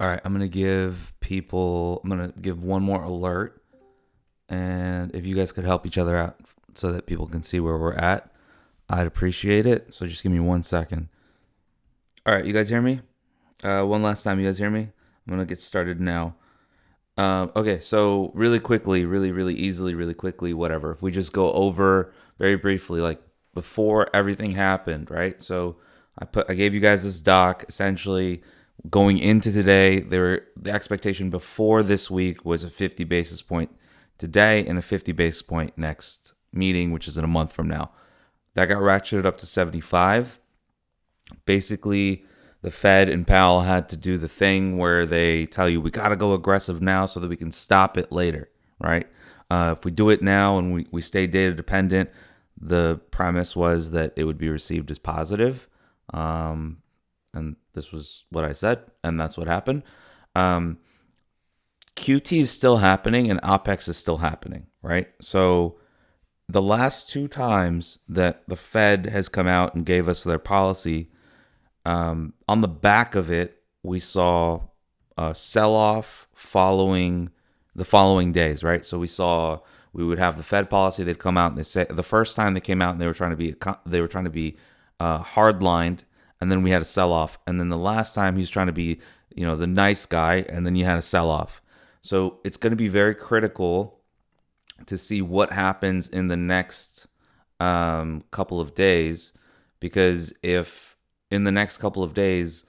All right, I'm going to give one more alert. And if you guys could help each other out so that people can see where we're at, I'd appreciate it. So just give me 1 second. All right, you guys hear me? One last time, you guys hear me? I'm going to get started now. Okay, so really quickly, really easily, really quickly, whatever. If we just go over very briefly, like before everything happened, right? So I gave you guys this doc. Essentially, going into today, the expectation before this week was a 50 basis point today and a 50 basis point next meeting, which is in a month from now. That got ratcheted up to 75. Basically, the Fed and Powell had to do the thing where they tell you we got to go aggressive now so that we can stop it later, right? If we do it now and we stay data dependent, the premise was that it would be received as positive. And this was what I said, and that's what happened. QT is still happening and OPEX is still happening, right? So the last two times that the Fed has come out and gave us their policy, on the back of it, we saw a sell-off following the following days, right? So we would have the Fed policy. They'd come out and they say the first time they came out and they were trying to be hard-lined, and then we had a sell-off. And then the last time he was trying to be, the nice guy, and then you had a sell-off. So it's going to be very critical to see what happens in the next couple of days, because if in the next couple of days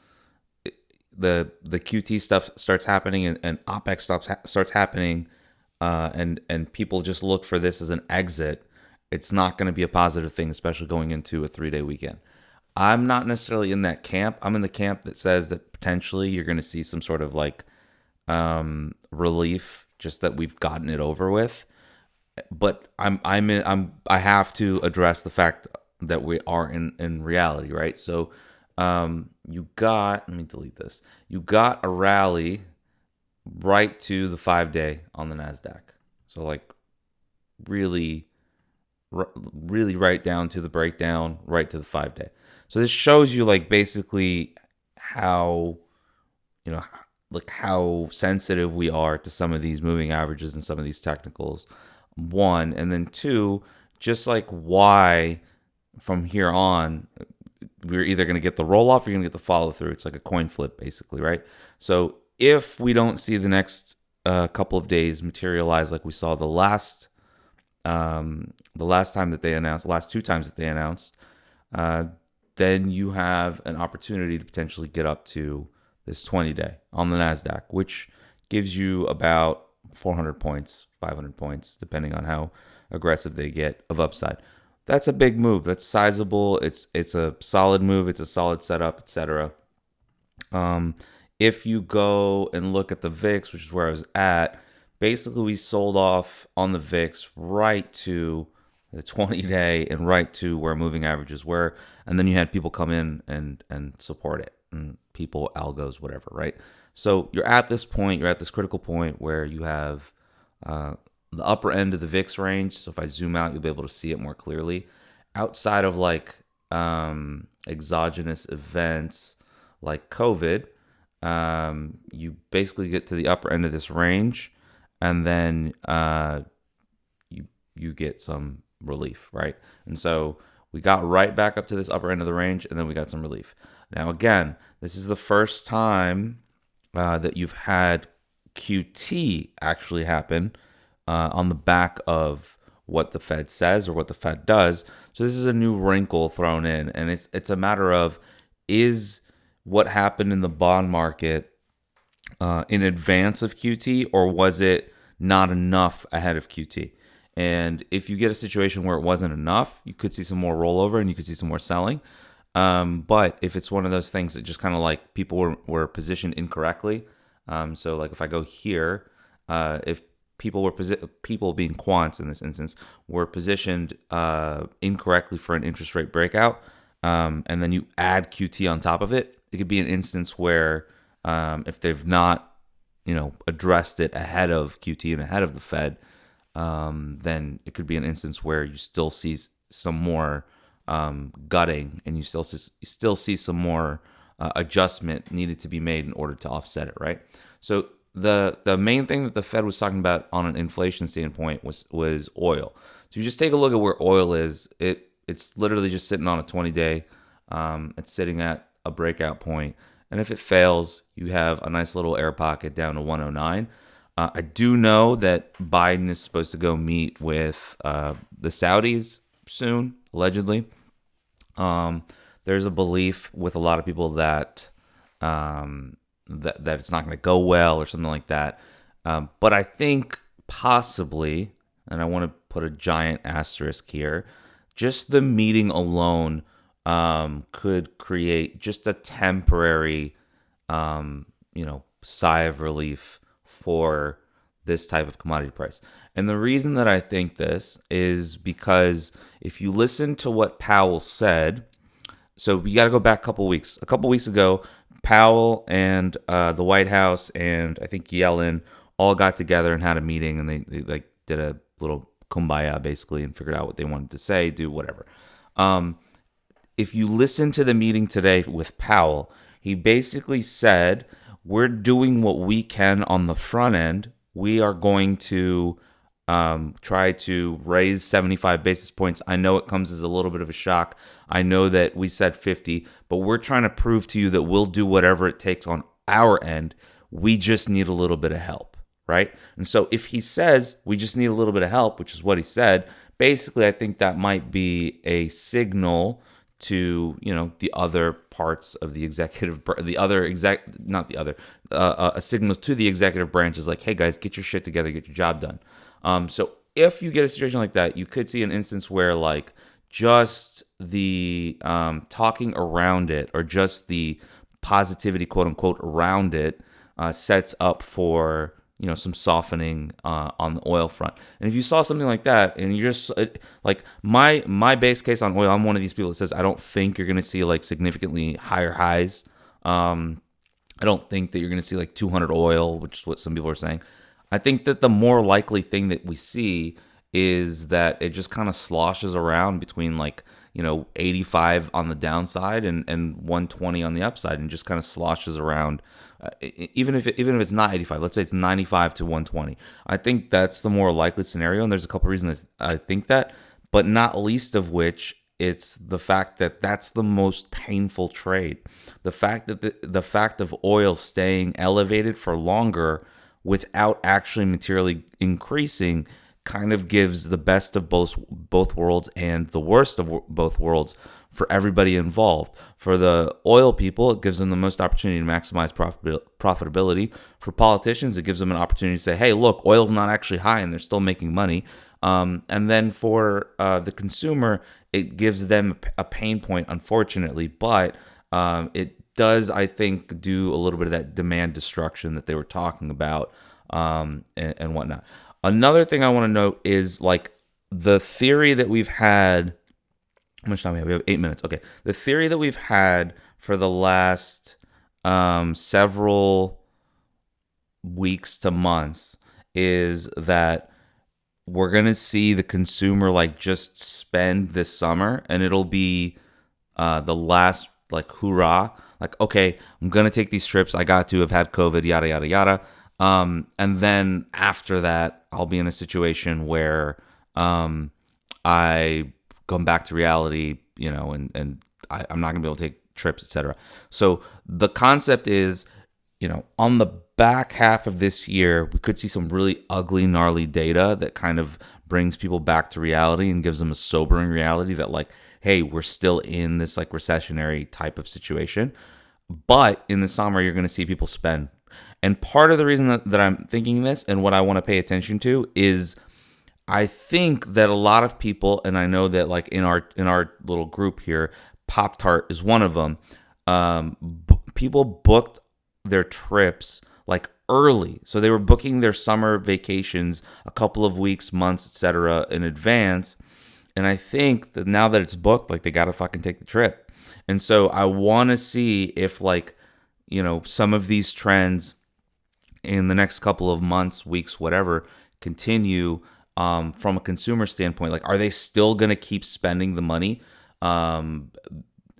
the QT stuff starts happening and OPEX stuff starts happening, and people just look for this as an exit, it's not going to be a positive thing, especially going into a 3-day weekend. I'm not necessarily in that camp. I'm in the camp that says that potentially you're going to see some sort of relief, just that we've gotten it over with. But I have to address the fact that we are in reality, right? So let me delete this. You got a rally right to the 5-day on the NASDAQ. So really right down to the breakdown, right to the 5-day. So this shows you basically how, how sensitive we are to some of these moving averages and some of these technicals. One, and then two, just why from here on we're either going to get the roll off or you're going to get the follow through. It's like a coin flip, basically, right? So if we don't see the next couple of days materialize like we saw the last time that they announced, last two times that they announced, then you have an opportunity to potentially get up to this 20-day on the NASDAQ, which gives you about 400 points, 500 points, depending on how aggressive they get of upside. That's a big move. That's sizable. It's a solid move. It's a solid setup, etc. If you go and look at the VIX, which is where I was at, basically we sold off on the VIX right to the 20-day and right to where moving averages were, and then you had people come in and support it, and people, algos, whatever, right? So you're at this point, you're at this critical point where you have the upper end of the VIX range. So if I zoom out, you'll be able to see it more clearly. Outside of exogenous events like COVID, you basically get to the upper end of this range, and then you get some relief, right? And so we got right back up to this upper end of the range, and then we got some relief. Now, again, this is the first time that you've had QT actually happen on the back of what the Fed says or what the Fed does. So this is a new wrinkle thrown in, and it's a matter of, is what happened in the bond market in advance of QT, or was it not enough ahead of QT? And if you get a situation where it wasn't enough, you could see some more rollover and you could see some more selling. But if it's one of those things that just kind of people were positioned incorrectly, so if I go here, if people being quants in this instance were positioned incorrectly for an interest rate breakout, and then you add QT on top of it, it could be an instance where if they've not addressed it ahead of QT and ahead of the Fed, then it could be an instance where you still see some more gutting, and you still see some more adjustment needed to be made in order to offset it, right? So the main thing that the Fed was talking about on an inflation standpoint was oil. So you just take a look at where oil is. It's literally just sitting on a 20-day. It's sitting at a breakout point, and if it fails, you have a nice little air pocket down to 109. I do know that Biden is supposed to go meet with the Saudis soon, allegedly. There's a belief with a lot of people that that it's not going to go well or something like that. But I think possibly, and I want to put a giant asterisk here, just the meeting alone could create just a temporary, sigh of relief for this type of commodity price. And the reason that I think this is because if you listen to what Powell said, so we got to go back a couple weeks. A couple weeks ago, Powell and the White House and I think Yellen all got together and had a meeting, and they like did a little kumbaya basically and figured out what they wanted to say, do whatever. If you listen to the meeting today with Powell, he basically said, we're doing what we can on the front end. We are going to try to raise 75 basis points. I know it comes as a little bit of a shock. I know that we said 50, but we're trying to prove to you that we'll do whatever it takes on our end. We just need a little bit of help, right? And so if he says we just need a little bit of help, which is what he said, basically I think that might be a signal to the other parts of the executive, a signal to the executive branch is like, hey guys, get your shit together, get your job done. So if you get a situation like that, you could see an instance where like just the talking around it or just the positivity, quote unquote, around it sets up for some softening on the oil front. And if you saw something like that, and you're just like my base case on oil, I'm one of these people that says I don't think you're going to see like significantly higher highs. I don't think that you're going to see like 200 oil, which is what some people are saying. I think that the more likely thing that we see is that it just kind of sloshes around between like 85 on the downside and 120 on the upside, and just kind of sloshes around. Even if it's not 85, let's say it's 95 to 120. I think that's the more likely scenario, and there's a couple reasons I think that, but not least of which it's the fact that that's the most painful trade. The fact that the fact of oil staying elevated for longer without actually materially increasing kind of gives the best of both worlds and the worst of both worlds for everybody involved. For the oil people, it gives them the most opportunity to maximize profitability. For politicians, it gives them an opportunity to say, hey, look, oil's not actually high and they're still making money. And then for the consumer, it gives them a pain point, unfortunately, but it does, I think, do a little bit of that demand destruction that they were talking about and whatnot. Another thing I want to note is like the theory that we've had. How much time we have? We have 8 minutes. Okay. The theory that we've had for the last several weeks to months is that we're going to see the consumer like just spend this summer, and it'll be the last like hoorah. Like, okay, I'm going to take these trips. I got to have had COVID, yada, yada, yada. And then after that, I'll be in a situation where I come back to reality, and I'm not going to be able to take trips, etc. So the concept is, on the back half of this year, we could see some really ugly, gnarly data that kind of brings people back to reality and gives them a sobering reality that like, hey, we're still in this like recessionary type of situation. But in the summer, you're going to see people spend. And part of the reason that I'm thinking this and what I want to pay attention to is I think that a lot of people, and I know that like in our little group here, Pop-Tart is one of them, people booked their trips like early. So they were booking their summer vacations a couple of weeks, months, etc. in advance. And I think that now that it's booked, like they got to fucking take the trip. And so I want to see if like, some of these trends in the next couple of months, weeks, whatever, continue from a consumer standpoint. Like, are they still going to keep spending the money?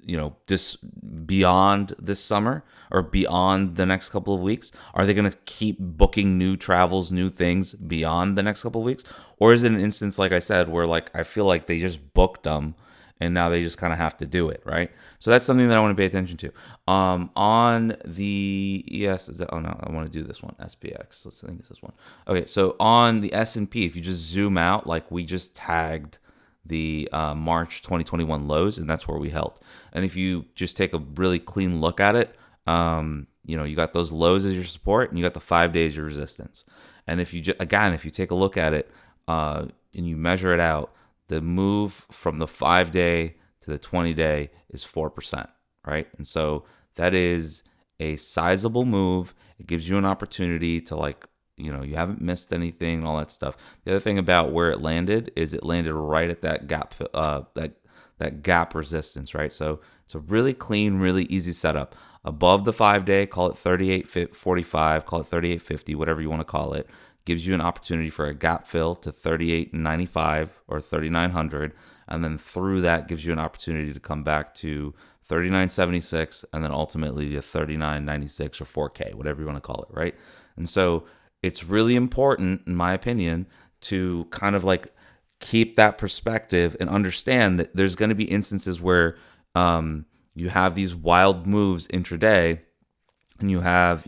beyond this summer or beyond the next couple of weeks? Are they going to keep booking new travels, new things beyond the next couple of weeks? Or is it an instance, like I said, where like I feel like they just booked them and now they just kind of have to do it, right? So that's something that I want to pay attention to. On the oh no, I want to do this one, SPX. Let's think it's this one. Okay, so on the S&P, if you just zoom out, like we just tagged the March 2021 lows, and that's where we held. And if you just take a really clean look at it, you got those lows as your support, and you got the 5 days your resistance. And if you if you take a look at it and you measure it out, the move from the 5-day to the 20-day is 4%, right? And so that is a sizable move. It gives you an opportunity to you haven't missed anything, all that stuff. The other thing about where it landed is it landed right at that gap, that gap resistance, right? So it's a really clean, really easy setup. Above the 5-day, call it 38.45, call it 38.50, whatever you want to call it. Gives you an opportunity for a gap fill to 38.95 or 3900, and then through that gives you an opportunity to come back to 39.76, and then ultimately to 39.96 or 4K, whatever you want to call it, right? And so it's really important, in my opinion, to kind of like keep that perspective and understand that there's going to be instances where you have these wild moves intraday, and you have,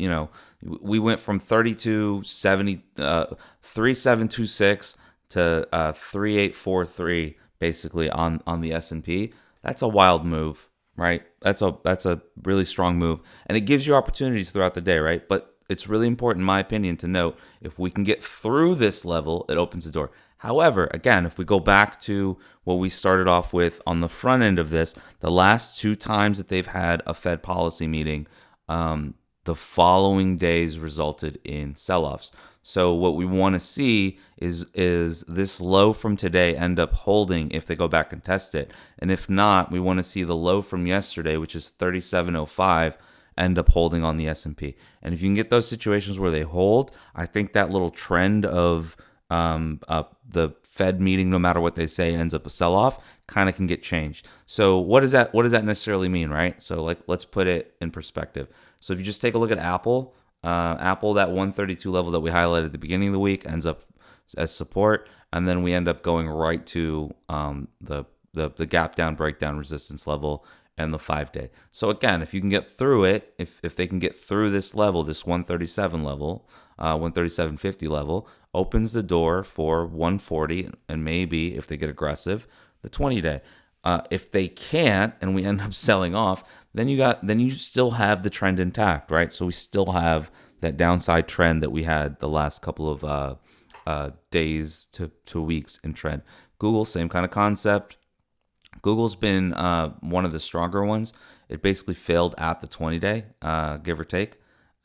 we went from 3726 to 3843 basically on the S&P. That's a wild move, right? That's a really strong move, and it gives you opportunities throughout the day, right? But it's really important, in my opinion, to note if we can get through this level, it opens the door. However, again, if we go back to what we started off with on the front end of this, the last 2 times that they've had a Fed policy meeting, the following days resulted in sell-offs. So what we want to see is this low from today end up holding if they go back and test it. And if not, we want to see the low from yesterday, which is 37.05, end up holding on the S&P. And if you can get those situations where they hold, I think that little trend of the Fed meeting, no matter what they say, ends up a sell-off, kind of can get changed. So what does that necessarily mean, right? So let's put it in perspective. So if you just take a look at Apple, that 132 level that we highlighted at the beginning of the week ends up as support, and then we end up going right to the gap down, breakdown resistance level and the 5-day. So again, if you can get through it, if they can get through this level, this 137 level, 137.50 level, opens the door for 140, and maybe if they get aggressive, the 20-day. If they can't, and we end up selling off, then you still have the trend intact, right? So we still have that downside trend that we had the last couple of days to weeks in trend. Google, same kind of concept. Google's been one of the stronger ones. It basically failed at the 20-day, give or take.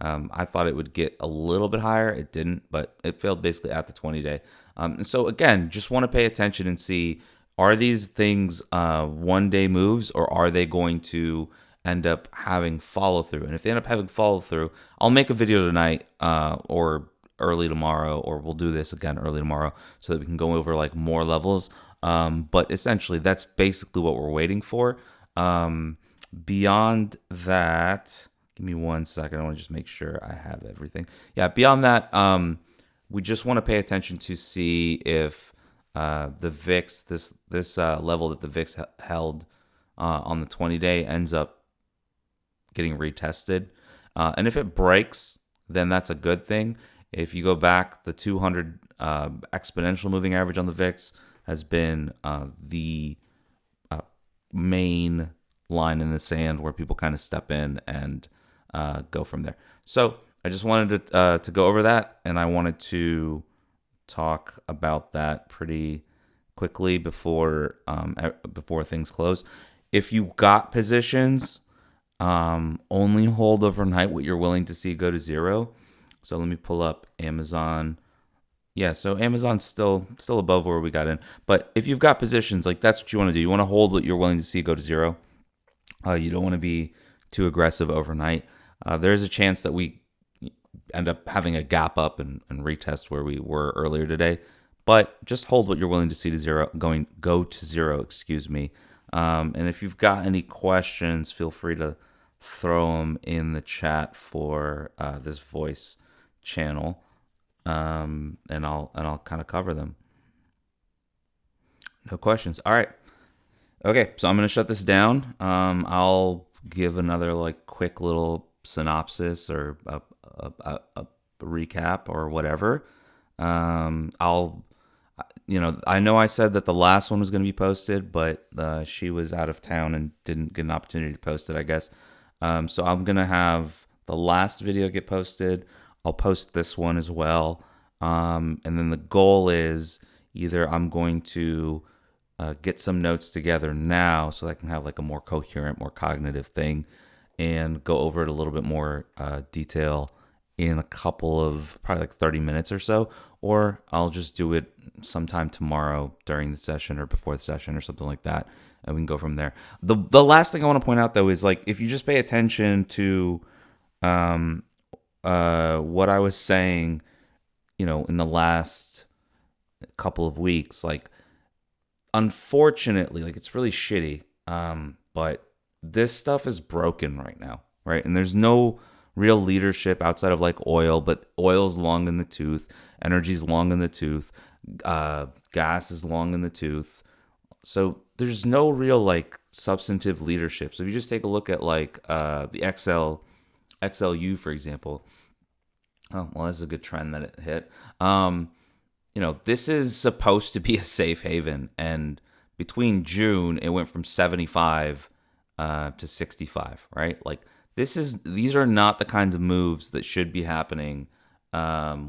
I thought it would get a little bit higher. It didn't, but it failed basically at the 20-day. And so again, just want to pay attention and see, are these things one-day moves, or are they going to end up having follow-through? And if they end up having follow-through, I'll make a video tonight or early tomorrow, or we'll do this again early tomorrow so that we can go over like more levels. But essentially, that's basically what we're waiting for. Beyond that, give me 1 second. I want to just make sure I have everything. Yeah, beyond that, we just want to pay attention to see if the VIX, this level that the VIX held on the 20-day, ends up getting retested. And if it breaks, then that's a good thing. If you go back, the 200 exponential moving average on the VIX has been the main line in the sand where people kind of step in and go from there. So I just wanted to go over that, and I wanted to talk about that pretty quickly before things close. If you got positions, only hold overnight what you're willing to see go to zero. So let me pull up Amazon. Yeah, so Amazon's still above where we got in. But if you've got positions, like, that's what you want to do. You want to hold what you're willing to see go to zero. You don't want to be too aggressive overnight. There's a chance that we end up having a gap up and retest where we were earlier today. But just hold what you're willing to see to zero, go to zero, excuse me. And if you've got any questions, feel free to throw them in the chat for this voice channel, and I'll kind of cover them. No questions. All right. Okay, so I'm gonna shut this down. I'll give another like quick little synopsis or a recap or whatever. I'll, I know I said that the last one was gonna be posted, but she was out of town and didn't get an opportunity to post it, I guess. So I'm gonna have the last video get posted. I'll post this one as well. And then the goal is either I'm going to get some notes together now so that I can have like a more coherent, more cognitive thing and go over it a little bit more detail in a couple of probably like 30 minutes or so, or I'll just do it sometime tomorrow during the session or before the session or something like that, and we can go from there. The last thing I want to point out though is like if you just pay attention to what I was saying, in the last couple of weeks, like unfortunately, like it's really shitty, but this stuff is broken right now, right? And there's no real leadership outside of like oil, but oil's long in the tooth, energy's long in the tooth, gas is long in the tooth. So there's no real like substantive leadership. So if you just take a look at like the XLU, for example. Oh, well, that's a good trend that it hit. This is supposed to be a safe haven, and between June it went from 75 to 65, right? Like these are not the kinds of moves that should be happening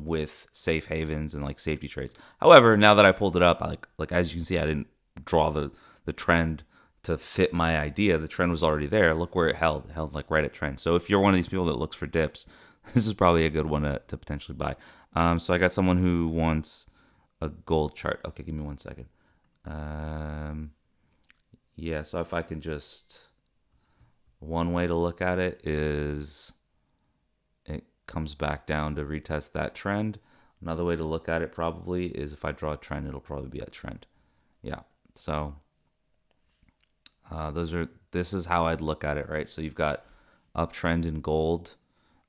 with safe havens and like safety trades. However, now that I pulled it up, like as you can see, I didn't draw the trend to fit my idea. The trend was already there. Look where it held like right at trend. So if you're one of these people that looks for dips, this is probably a good one to potentially buy. So I got someone who wants a gold chart. Okay, give me 1 second. Yeah, so if I can just, one way to look at it is it comes back down to retest that trend. Another way to look at it probably is if I draw a trend, it'll probably be a trend. Yeah, so this is how I'd look at it, right? So you've got uptrend in gold,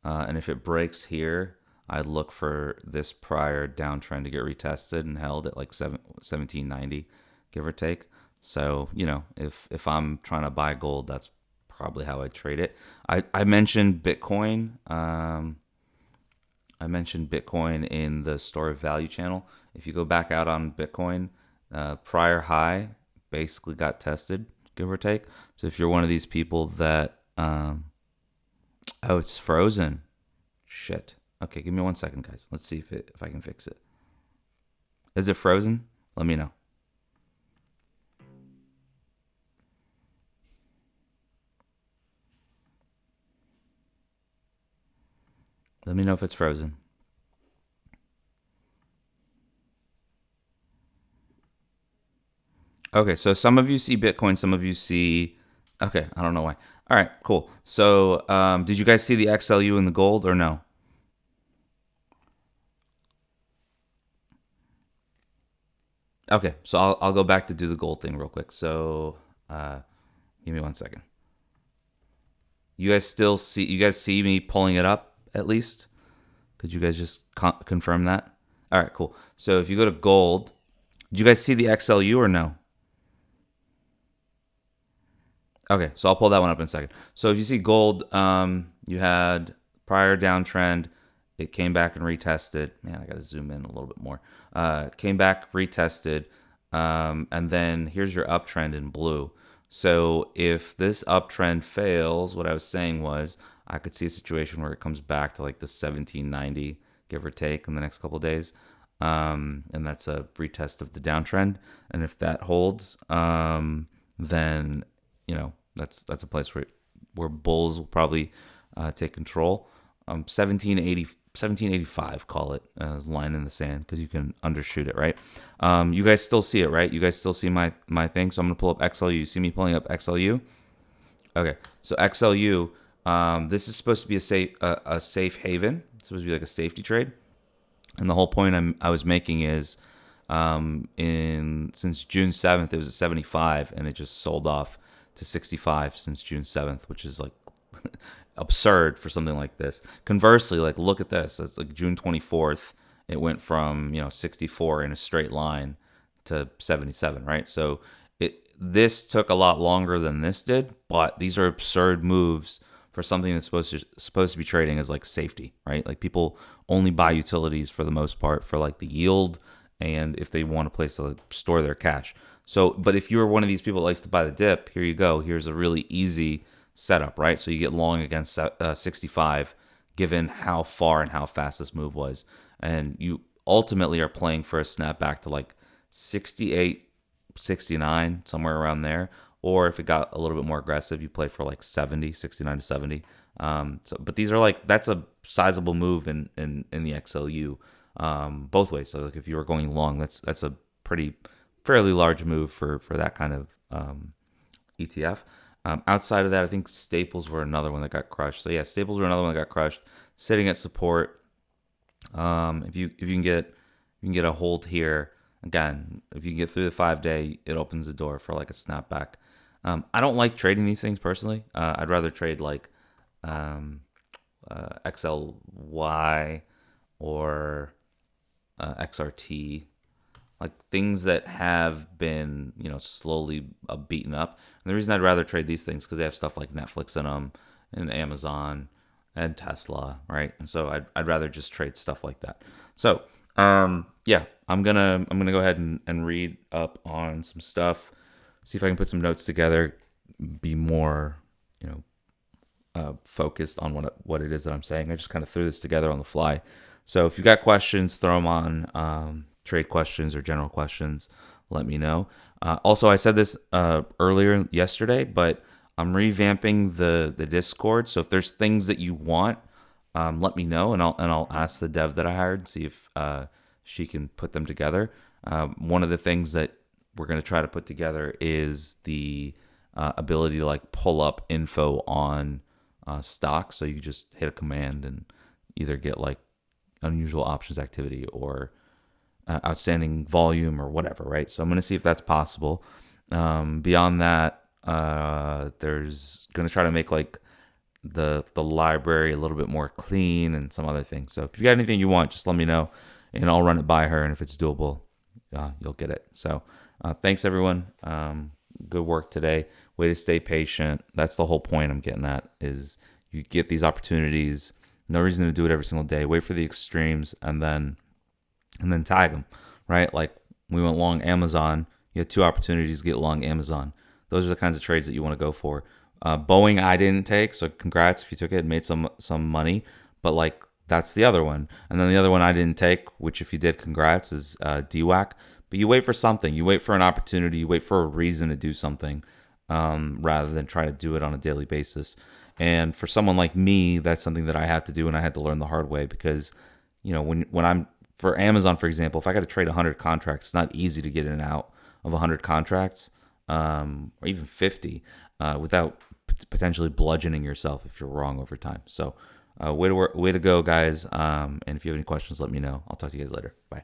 and if it breaks here, I'd look for this prior downtrend to get retested and held at like 1790, give or take. So, if I'm trying to buy gold, that's probably how I trade it. I mentioned Bitcoin. I mentioned Bitcoin in the Store of Value channel. If you go back out on Bitcoin, prior high basically got tested, give or take. So if you're one of these people that, oh, it's frozen. Shit. Okay, give me 1 second, guys. Let's see if I can fix it. Is it frozen? Let me know. Let me know if it's frozen. Okay, so some of you see Bitcoin, some of you see... Okay, I don't know why. All right, cool. So did you guys see the XLU in the gold or no? Okay, so I'll go back to do the gold thing real quick. So give me 1 second. You guys see me pulling it up at least? Could you guys just confirm that? All right, cool. So if you go to gold, did you guys see the XLU or no? Okay, so I'll pull that one up in a second. So if you see gold, you had prior downtrend. It came back and retested. Man, I got to zoom in a little bit more. Came back, retested, and then here's your uptrend in blue. So if this uptrend fails, what I was saying was I could see a situation where it comes back to like the 1790, give or take, in the next couple of days. And that's a retest of the downtrend. And if that holds, then that's a place where bulls will probably take control. 1785, call it, as line in the sand, because you can undershoot it, right? You guys still see it, right? You guys still see my thing. So I'm gonna pull up XLU. You see me pulling up XLU? Okay, so XLU. This is supposed to be a safe haven. It's supposed to be like a safety trade. And the whole point I was making is In since June 7th, it was at 75, and it just sold off to 65 since June 7th, which is like absurd for something like this. Conversely, like look at this. It's like June 24th, it went from 64 in a straight line to 77, right? So this took a lot longer than this did, but these are absurd moves for something that's supposed to be trading as like safety, right? Like people only buy utilities for the most part for like the yield and if they want a place to store their cash. So, but if you're one of these people that likes to buy the dip, here you go. Here's a really easy setup, right? So you get long against 65, given how far and how fast this move was, and you ultimately are playing for a snapback to like 68, 69, somewhere around there. Or if it got a little bit more aggressive, you play for like 70, 69 to 70. But these are like, that's a sizable move in the XLU both ways. So like if you were going long, that's a fairly large move for that kind of ETF. Outside of that, I think staples were another one that got crushed. So yeah, staples were another one that got crushed, sitting at support. If you can get a hold here again, if you can get through the 5 day, it opens the door for like a snapback. I don't like trading these things personally. I'd rather trade like XLY or XRT, like things that have been slowly beaten up. And the reason I'd rather trade these things because they have stuff like Netflix in them and Amazon and Tesla, right? And so I'd rather just trade stuff like that. So yeah, I'm gonna go ahead and read up on some stuff, see if I can put some notes together, be more focused on what it is that I'm saying. I just kind of threw this together on the fly. So if you got questions, throw them on trade questions or general questions. Let me know. Also, I said this earlier yesterday, but I'm revamping the Discord. So if there's things that you want, let me know, and I'll ask the dev that I hired and see if she can put them together. One of the things that we're going to try to put together is the ability to like pull up info on stock. So you just hit a command and either get like unusual options activity or outstanding volume or whatever, right? So I'm going to see if that's possible. Beyond that, there's going to try to make like the library a little bit more clean and some other things. So if you got anything you want, just let me know and I'll run it by her. And if it's doable, you'll get it. So thanks everyone. Good work today. Way to stay patient. That's the whole point I'm getting at is you get these opportunities. No reason to do it every single day. Wait for the extremes and then tag them, right? Like we went long Amazon. You had two opportunities to get long Amazon. Those are the kinds of trades that you want to go for. Boeing I didn't take, so congrats if you took it and made some money. But like that's the other one. And then the other one I didn't take, which if you did, congrats, is DWAC. But you wait for something. You wait for an opportunity. You wait for a reason to do something rather than try to do it on a daily basis. And for someone like me, that's something that I have to do, and I had to learn the hard way because, when I'm for Amazon, for example, if I got to trade 100 contracts, it's not easy to get in and out of 100 contracts or even 50 without potentially bludgeoning yourself if you're wrong over time. So way to go, guys. And if you have any questions, let me know. I'll talk to you guys later. Bye.